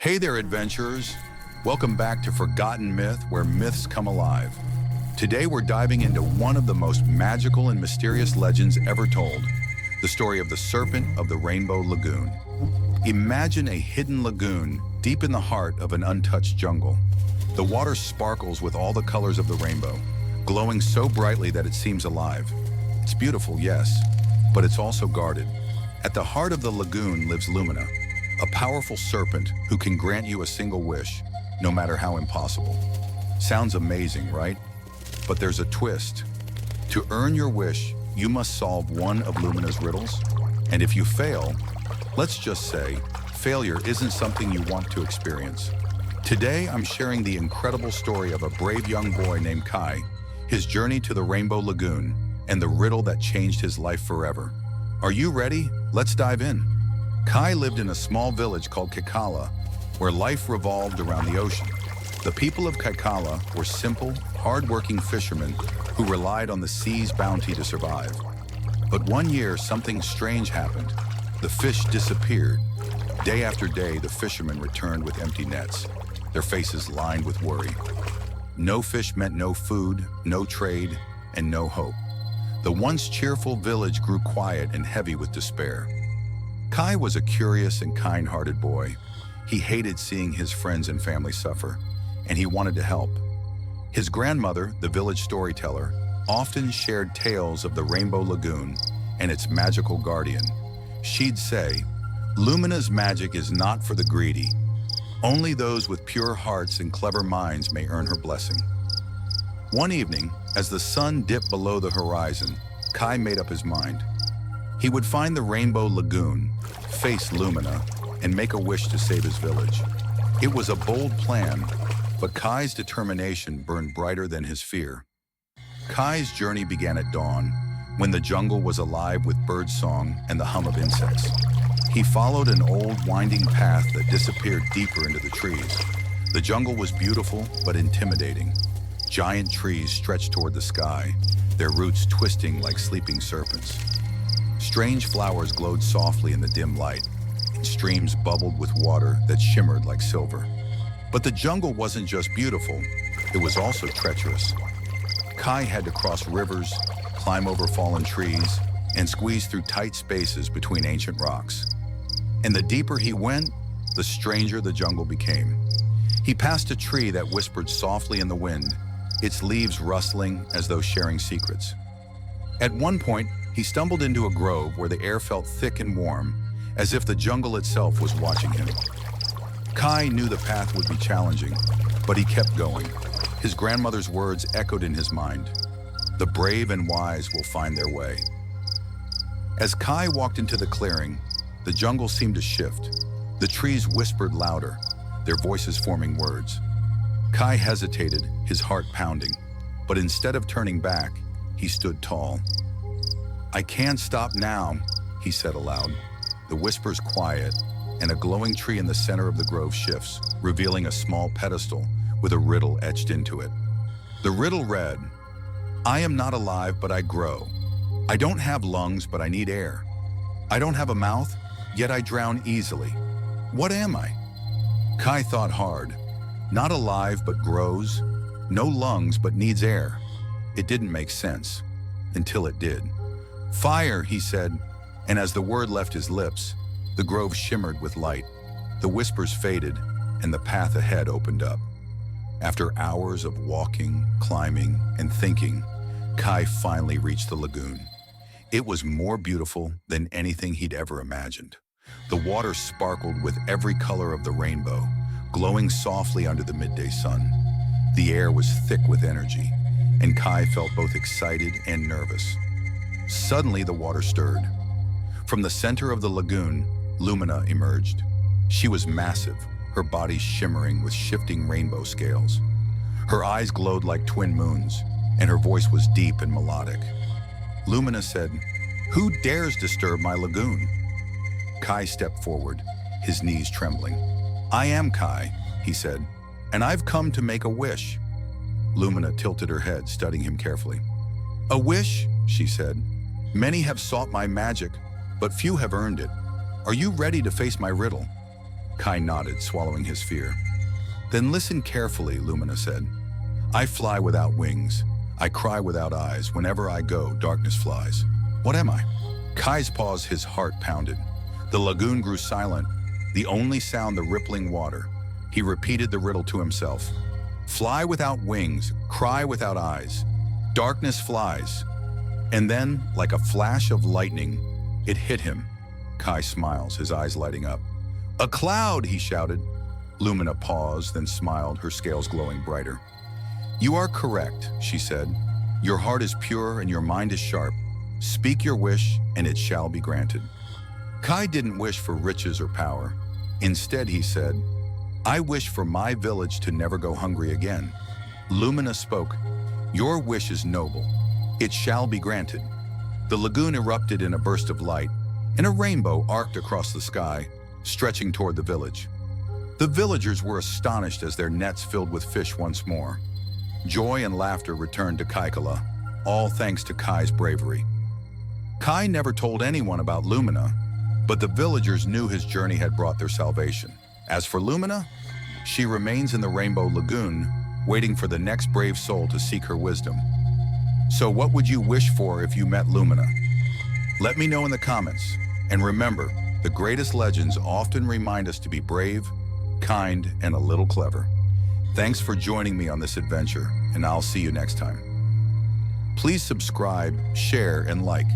Hey there, adventurers! Welcome back to Forgotten Myth, where myths come alive. Today we're diving into one of the most magical and mysterious legends ever told, the story of the Serpent of the Rainbow Lagoon. Imagine a hidden lagoon deep in the heart of an untouched jungle. The water sparkles with all the colors of the rainbow, glowing so brightly that it seems alive. It's beautiful, yes, but it's also guarded. At the heart of the lagoon lives Lumina, a powerful serpent who can grant you a single wish, no matter how impossible. Sounds amazing, right? But there's a twist. To earn your wish, you must solve one of Lumina's riddles. And if you fail, let's just say, failure isn't something you want to experience. Today, I'm sharing the incredible story of a brave young boy named Kai, his journey to the Rainbow Lagoon, and the riddle that changed his life forever. Are you ready? Let's dive in. Kai lived in a small village called Kekala, where life revolved around the ocean. The people of Kekala were simple, hard-working fishermen who relied on the sea's bounty to survive. But one year, something strange happened. The fish disappeared. Day after day, the fishermen returned with empty nets, their faces lined with worry. No fish meant no food, no trade, and no hope. The once cheerful village grew quiet and heavy with despair. Kai was a curious and kind-hearted boy. He hated seeing his friends and family suffer, and he wanted to help. His grandmother, the village storyteller, often shared tales of the Rainbow Lagoon and its magical guardian. She'd say, "Lumina's magic is not for the greedy. Only those with pure hearts and clever minds may earn her blessing." One evening, as the sun dipped below the horizon, Kai made up his mind. He would find the Rainbow Lagoon, face Lumina, and make a wish to save his village. It was a bold plan, but Kai's determination burned brighter than his fear. Kai's journey began at dawn, when the jungle was alive with birdsong and the hum of insects. He followed an old, winding path that disappeared deeper into the trees. The jungle was beautiful, but intimidating. Giant trees stretched toward the sky, their roots twisting like sleeping serpents. Strange flowers glowed softly in the dim light, and streams bubbled with water that shimmered like silver. But the jungle wasn't just beautiful, it was also treacherous. Kai had to cross rivers, climb over fallen trees, and squeeze through tight spaces between ancient rocks. And the deeper he went, the stranger the jungle became. He passed a tree that whispered softly in the wind, its leaves rustling as though sharing secrets. At one point, he stumbled into a grove where the air felt thick and warm, as if the jungle itself was watching him. Kai knew the path would be challenging, but he kept going. His grandmother's words echoed in his mind. The brave and wise will find their way. As Kai walked into the clearing, the jungle seemed to shift. The trees whispered louder, their voices forming words. Kai hesitated, his heart pounding, but instead of turning back, he stood tall. "I can't stop now," he said aloud. The whispers quiet, and a glowing tree in the center of the grove shifts, revealing a small pedestal with a riddle etched into it. The riddle read, "I am not alive, but I grow. I don't have lungs, but I need air. I don't have a mouth, yet I drown easily. What am I?" Kai thought hard. Not alive, but grows. No lungs, but needs air. It didn't make sense, until it did. "Fire," he said, and as the word left his lips, the grove shimmered with light. The whispers faded, and the path ahead opened up. After hours of walking, climbing, and thinking, Kai finally reached the lagoon. It was more beautiful than anything he'd ever imagined. The water sparkled with every color of the rainbow, glowing softly under the midday sun. The air was thick with energy, and Kai felt both excited and nervous. Suddenly, the water stirred. From the center of the lagoon, Lumina emerged. She was massive, her body shimmering with shifting rainbow scales. Her eyes glowed like twin moons, and her voice was deep and melodic. Lumina said, "Who dares disturb my lagoon?" Kai stepped forward, his knees trembling. "I am Kai," he said, "and I've come to make a wish." Lumina tilted her head, studying him carefully. "A wish?" she said. "Many have sought my magic, but few have earned it. Are you ready to face my riddle?" Kai nodded, swallowing his fear. Then listen carefully, Lumina said. I fly without wings. I cry without eyes. Whenever I go, darkness flies. What am I? Kai's paused, his heart pounded. The lagoon grew silent, the only sound the rippling water. He repeated the riddle to himself. Fly without wings, cry without eyes. Darkness flies. And then, like a flash of lightning, it hit him. Kai smiles, his eyes lighting up. A cloud, he shouted. Lumina paused, then smiled, her scales glowing brighter. You are correct, she said. Your heart is pure and your mind is sharp. Speak your wish and it shall be granted. Kai didn't wish for riches or power. Instead, he said, I wish for my village to never go hungry again. Lumina spoke. Your wish is noble. It shall be granted. The lagoon erupted in a burst of light, and a rainbow arced across the sky, stretching toward the village. The villagers were astonished as their nets filled with fish once more. Joy and laughter returned to Kaikala, all thanks to Kai's bravery. Kai never told anyone about Lumina, but the villagers knew his journey had brought their salvation. As for Lumina, she remains in the Rainbow Lagoon, waiting for the next brave soul to seek her wisdom. So what would you wish for if you met Lumina? Let me know in the comments. And remember, the greatest legends often remind us to be brave, kind, and a little clever. Thanks for joining me on this adventure, and I'll see you next time. Please subscribe, share, and like.